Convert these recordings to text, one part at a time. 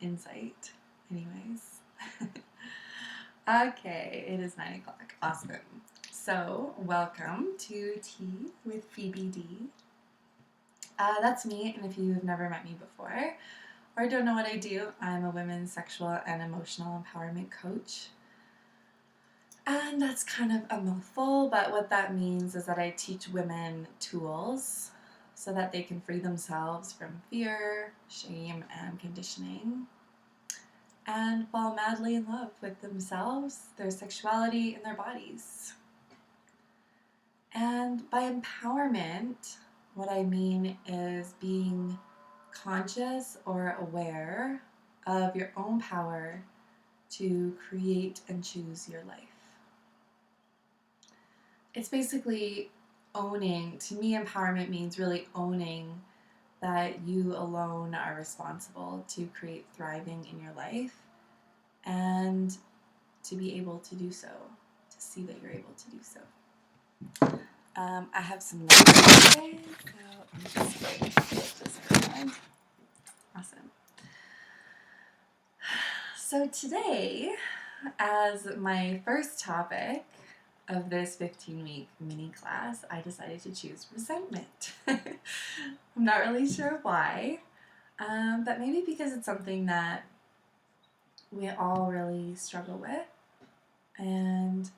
insight. Anyways. Okay, it is 9 o'clock. Awesome. So, welcome to Tea with Phoebe D. That's me, and if you've never met me before or don't know what I do, I'm a women's sexual and emotional empowerment coach. And that's kind of a mouthful, but what that means is that I teach women tools so that they can free themselves from fear, shame, and conditioning, and fall madly in love with themselves, their sexuality, and their bodies. And by empowerment, what I mean is being conscious or aware of your own power to create and choose your life. It's basically owning. To me, empowerment means really owning that you alone are responsible to create thriving in your life and to be able to do so, to see that you're able to do so. I have some notes today, so I'm just going to flip this around. Awesome. So today, as my first topic of this 15-week mini class, I decided to choose resentment. I'm not really sure why, but maybe because it's something that we all really struggle with, and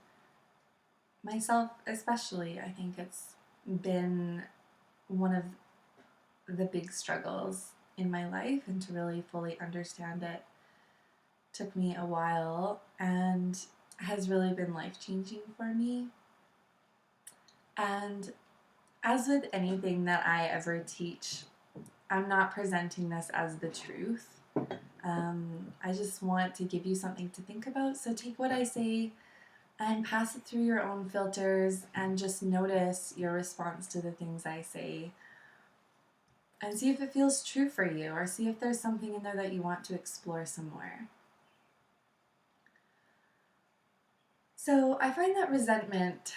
myself especially. I think it's been one of the big struggles in my life, and to really fully understand it took me a while and has really been life-changing for me. And as with anything that I ever teach, I'm not presenting this as the truth. I just want to give you something to think about. So take what I say and pass it through your own filters and just notice your response to the things I say. And see if it feels true for you, or see if there's something in there that you want to explore some more. So I find that resentment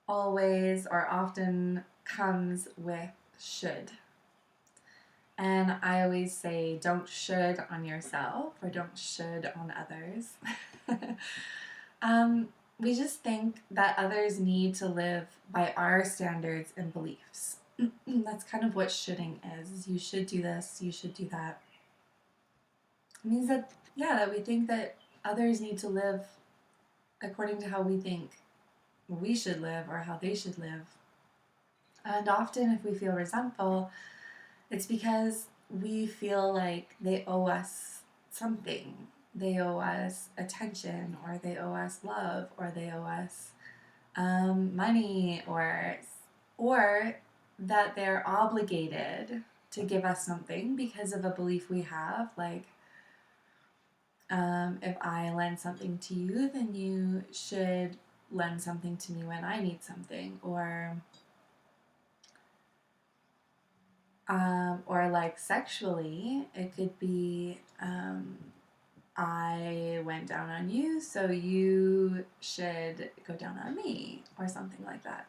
always or often comes with should. And I always say, don't should on yourself or don't should on others. We just think that others need to live by our standards and beliefs. That's kind of what shoulding is. You should do this, you should do that. It means that, that we think that others need to live according to how we think we should live or how they should live. And often if we feel resentful, it's because we feel like they owe us something. They owe us attention, or they owe us love, or they owe us money, or that they're obligated to give us something because of a belief we have, like if I lend something to you, then you should lend something to me when I need something, or like sexually, it could be I went down on you, so you should go down on me, or something like that.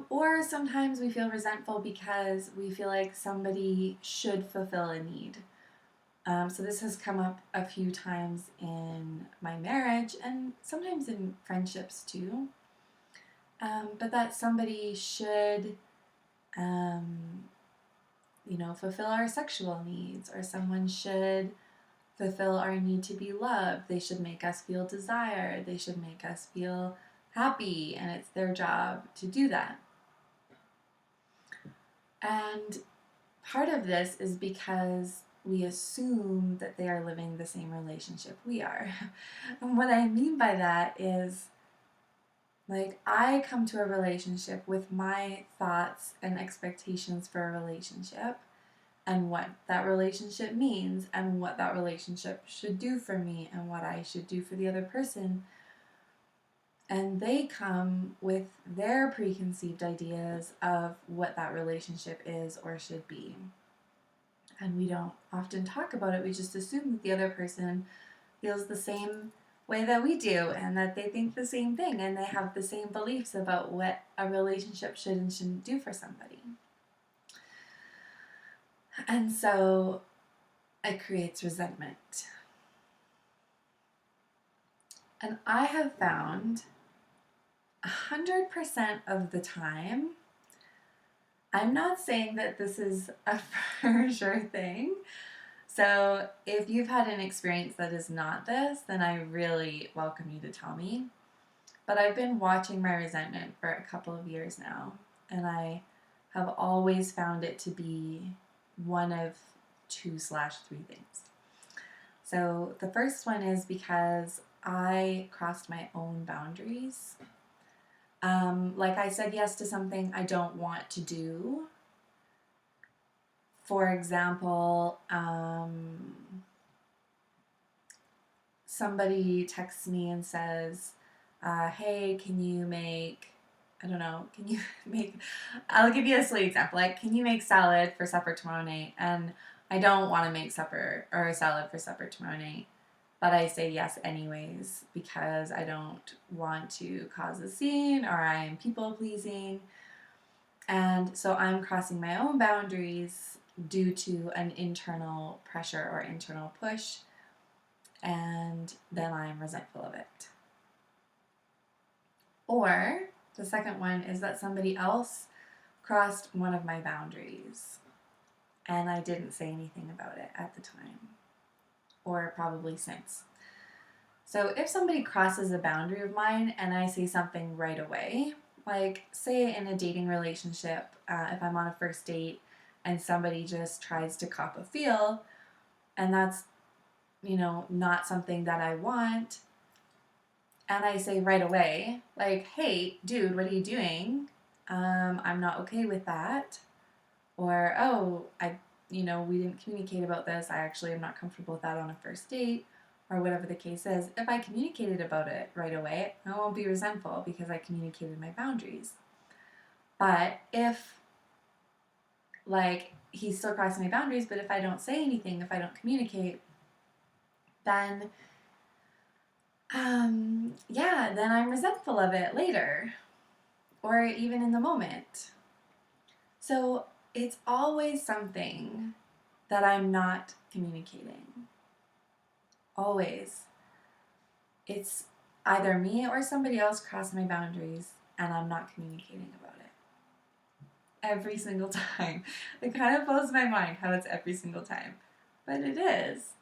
Or sometimes we feel resentful because we feel like somebody should fulfill a need. So this has come up a few times in my marriage and sometimes in friendships too. But that somebody should, fulfill our sexual needs, or someone should fulfill our need to be loved. They should make us feel desired. They should make us feel happy, and it's their job to do that. And part of this is because we assume that they are living the same relationship we are. And what I mean by that is, like, I come to a relationship with my thoughts and expectations for a relationship, and what that relationship means, and what that relationship should do for me, and what I should do for the other person. And they come with their preconceived ideas of what that relationship is or should be. And we don't often talk about it. We just assume that the other person feels the same way that we do, and that they think the same thing, and they have the same beliefs about what a relationship should and shouldn't do for somebody. And so it creates resentment. And I have found 100% of the time, I'm not saying that this is a for sure thing. So if you've had an experience that is not this, then I really welcome you to tell me. But I've been watching my resentment for a couple of years now, and I have always found it to be one of 2/3 things. So the first one is because I crossed my own boundaries. Like I said yes to something I don't want to do. For example, somebody texts me and says, hey, can you make, I don't know, can you make, I'll give you a silly example, like, can you make salad for supper tomorrow night? And I don't want to make supper or a salad for supper tomorrow night, but I say yes anyways because I don't want to cause a scene or I am people pleasing. And so I'm crossing my own boundaries due to an internal pressure or internal push, and then I'm resentful of it. Or the second one is that somebody else crossed one of my boundaries and I didn't say anything about it at the time, or probably since. So if somebody crosses a boundary of mine and I say something right away, like say in a dating relationship, if I'm on a first date and somebody just tries to cop a feel, and that's, not something that I want, and I say right away, like, hey, dude, what are you doing? I'm not okay with that. Or, oh, we didn't communicate about this. I actually am not comfortable with that on a first date, or whatever the case is. If I communicated about it right away, I won't be resentful because I communicated my boundaries. But if, like, he's still crossing my boundaries, but if I don't say anything, if I don't communicate, then then I'm resentful of it later, or even in the moment. So it's always something that I'm not communicating. Always. It's either me or somebody else crossed my boundaries and I'm not communicating about it. Every single time. It kind of blows my mind how it's every single time. But it is.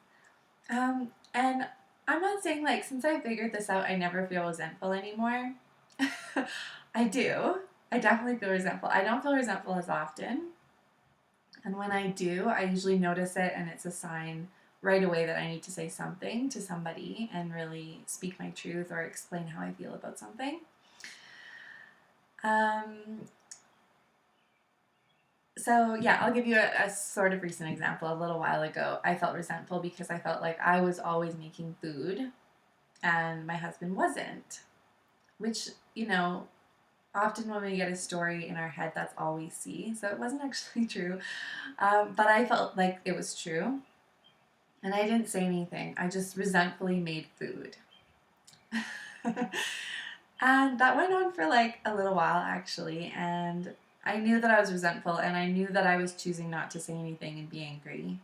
And I'm not saying, like, since I figured this out, I never feel resentful anymore. I do. I definitely feel resentful. I don't feel resentful as often. And when I do, I usually notice it and it's a sign right away that I need to say something to somebody and really speak my truth or explain how I feel about something. So yeah, I'll give you a sort of recent example. A little while ago, I felt resentful because I felt like I was always making food and my husband wasn't. Which, often when we get a story in our head, that's all we see. So it wasn't actually true. But I felt like it was true. And I didn't say anything. I just resentfully made food. And that went on for like a little while, actually. And I knew that I was resentful, and I knew that I was choosing not to say anything and be angry.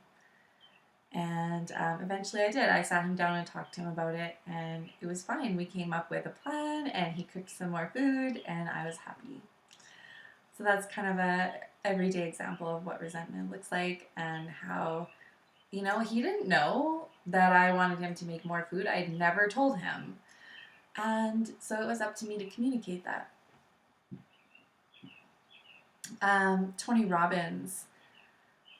And eventually I did. I sat him down and talked to him about it, and it was fine. We came up with a plan, and he cooked some more food, and I was happy. So that's kind of a everyday example of what resentment looks like, and how, he didn't know that I wanted him to make more food. I'd never told him. And so it was up to me to communicate that. Tony Robbins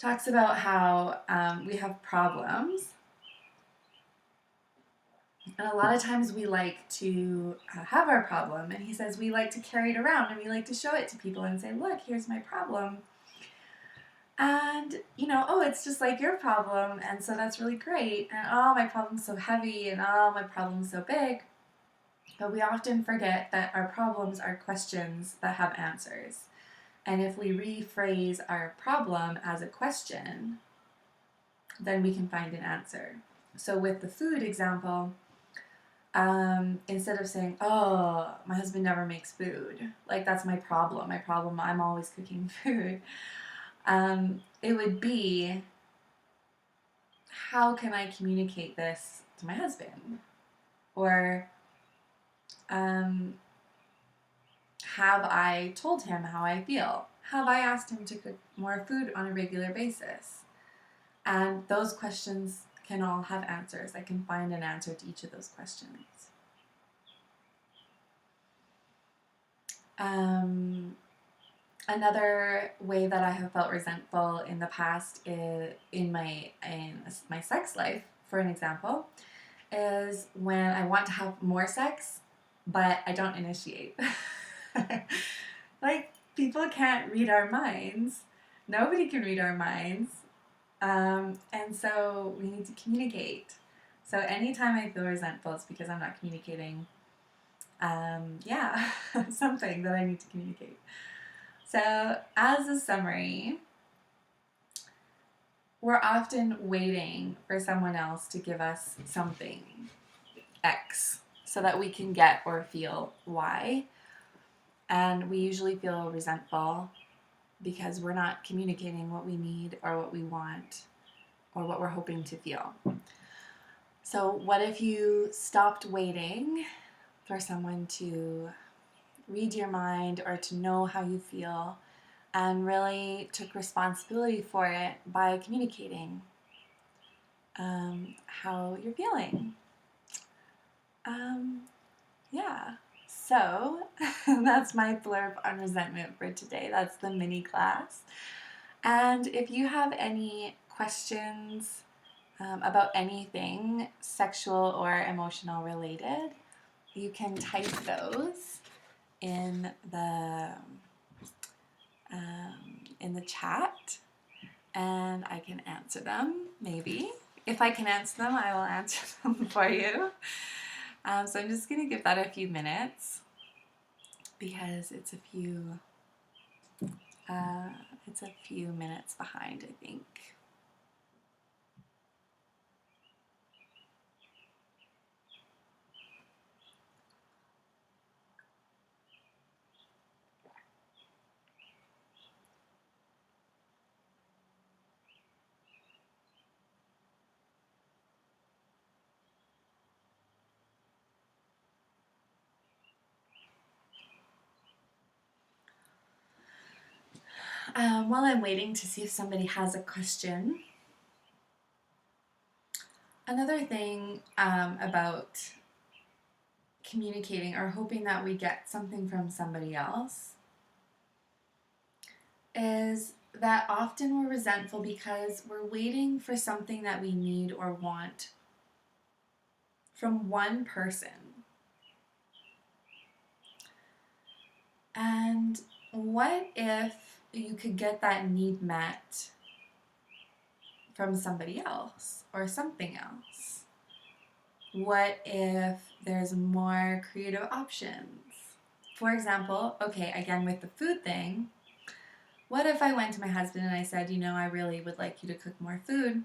talks about how we have problems. And a lot of times we like to have our problem. And he says we like to carry it around and we like to show it to people and say, look, here's my problem. And, oh, it's just like your problem. And so that's really great. And, oh, my problem's so heavy. And, oh, my problem's so big. But we often forget that our problems are questions that have answers. And if we rephrase our problem as a question, then we can find an answer. So with the food example, instead of saying, oh, my husband never makes food, like that's my problem, I'm always cooking food, it would be, how can I communicate this to my husband? Or have I told him how I feel? Have I asked him to cook more food on a regular basis? And those questions can all have answers. I can find an answer to each of those questions. Another way that I have felt resentful in the past is in my sex life, for an example, is when I want to have more sex, but I don't initiate. Like, people can't read our minds. Nobody can read our minds. And so we need to communicate. So anytime I feel resentful, it's because I'm not communicating. Yeah, something that I need to communicate. So, as a summary, we're often waiting for someone else to give us something, X, so that we can get or feel Y. And we usually feel resentful because we're not communicating what we need or what we want or what we're hoping to feel. So, what if you stopped waiting for someone to read your mind or to know how you feel and really took responsibility for it by communicating how you're feeling? Yeah. So that's my blurb on resentment for today. That's the mini class. And if you have any questions about anything sexual or emotional related, you can type those in the chat, and I can answer them. Maybe if I can answer them, I will answer them for you. So I'm just gonna give that a few minutes because it's a few minutes behind, I think. While I'm waiting to see if somebody has a question, another thing about communicating or hoping that we get something from somebody else is that often we're resentful because we're waiting for something that we need or want from one person. And what if you could get that need met from somebody else or something else? What if there's more creative options? For example, okay, again with the food thing, what if I went to my husband and I said, I really would like you to cook more food?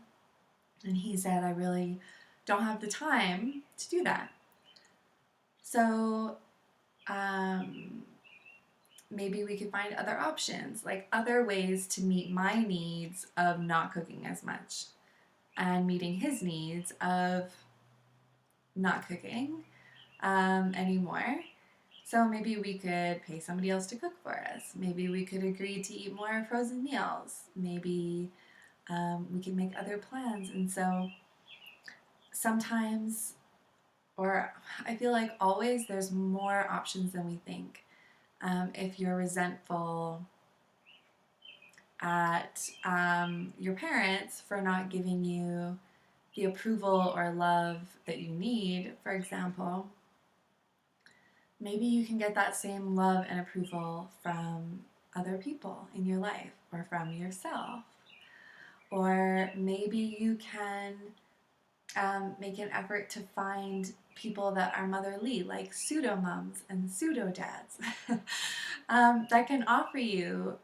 And he said, I really don't have the time to do that. So maybe we could find other options, like other ways to meet my needs of not cooking as much and meeting his needs of not cooking anymore. So maybe we could pay somebody else to cook for us. Maybe we could agree to eat more frozen meals. Maybe we can make other plans. And so sometimes, or I feel like always, there's more options than we think. If you're resentful at your parents for not giving you the approval or love that you need, for example, maybe you can get that same love and approval from other people in your life or from yourself. Or maybe you can make an effort to find people that are motherly, like pseudo moms and pseudo dads, that can offer you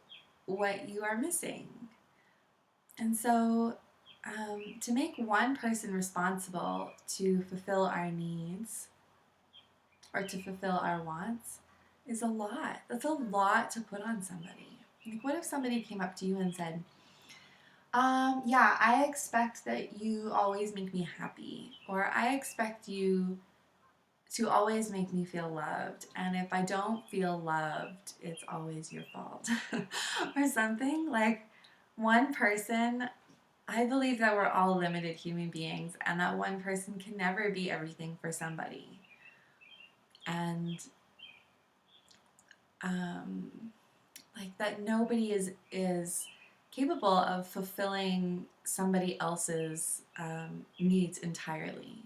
what you are missing. And so to make one person responsible to fulfill our needs or to fulfill our wants is a lot. That's a lot to put on somebody. Like, what if somebody came up to you and said, Yeah, I expect that you always make me happy, or I expect you to always make me feel loved. And if I don't feel loved, it's always your fault. Or something. Like, one person, I believe that we're all limited human beings, and that one person can never be everything for somebody. And, um, like, that nobody is capable of fulfilling somebody else's needs entirely.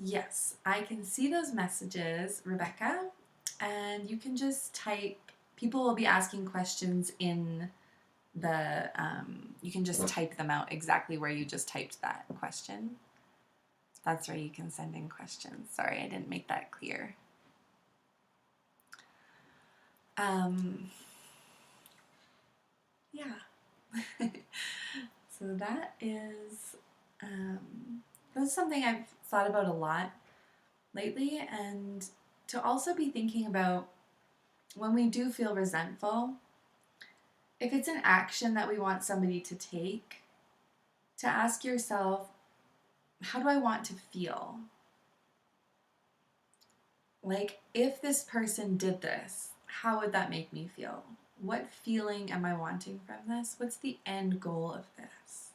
Yes, I can see those messages, Rebecca, and you can just type. People will be asking questions in the. You can just type them out exactly where you just typed that question. That's where you can send in questions. Sorry, I didn't make that clear. Yeah. So that is that's something I've thought about a lot lately, and to also be thinking about when we do feel resentful, if it's an action that we want somebody to take, to ask yourself, how do I want to feel? Like, if this person did this, how would that make me feel? What feeling am I wanting from this? What's the end goal of this?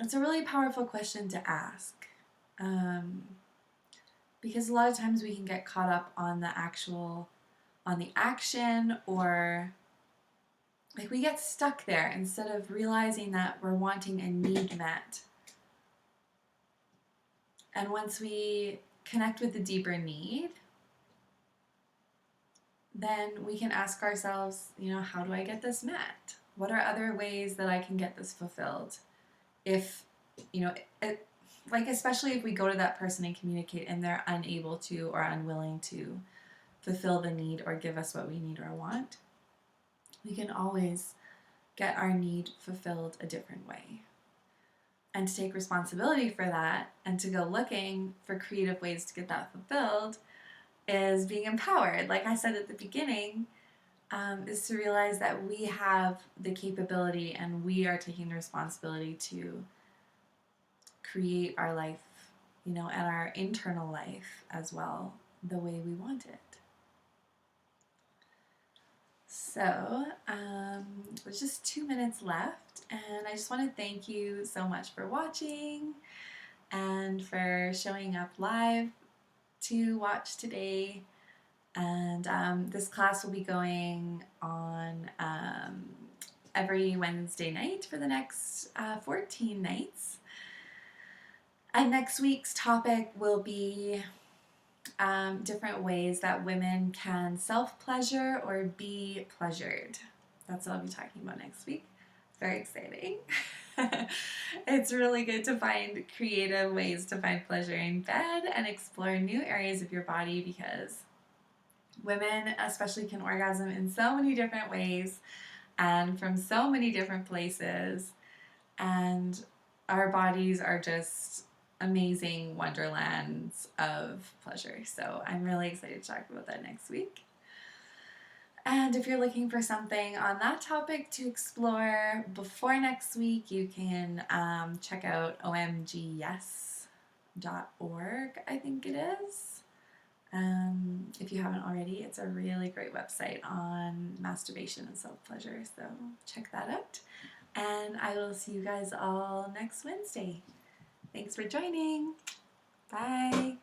It's a really powerful question to ask. Because a lot of times we can get caught up on the action, or like we get stuck there instead of realizing that we're wanting a need met. And once we connect with the deeper need, then we can ask ourselves, how do I get this met? What are other ways that I can get this fulfilled? If, like, especially if we go to that person and communicate and they're unable to or unwilling to fulfill the need or give us what we need or want, we can always get our need fulfilled a different way. And to take responsibility for that and to go looking for creative ways to get that fulfilled is being empowered. Like I said at the beginning, is to realize that we have the capability and we are taking the responsibility to create our life, and our internal life as well, the way we want it. So, there's just 2 minutes left, and I just want to thank you so much for watching and for showing up live to watch today. And this class will be going on every Wednesday night for the next 14 nights. And next week's topic will be different ways that women can self-pleasure or be pleasured. That's what I'll be talking about next week. Very exciting. It's really good to find creative ways to find pleasure in bed and explore new areas of your body, because women especially can orgasm in so many different ways and from so many different places, and our bodies are just amazing wonderlands of pleasure. So I'm really excited to talk about that next week. And if you're looking for something on that topic to explore before next week, you can check out omgyes.org, I think it is. If you haven't already, it's a really great website on masturbation and self-pleasure, so check that out. And I will see you guys all next Wednesday. Thanks for joining. Bye.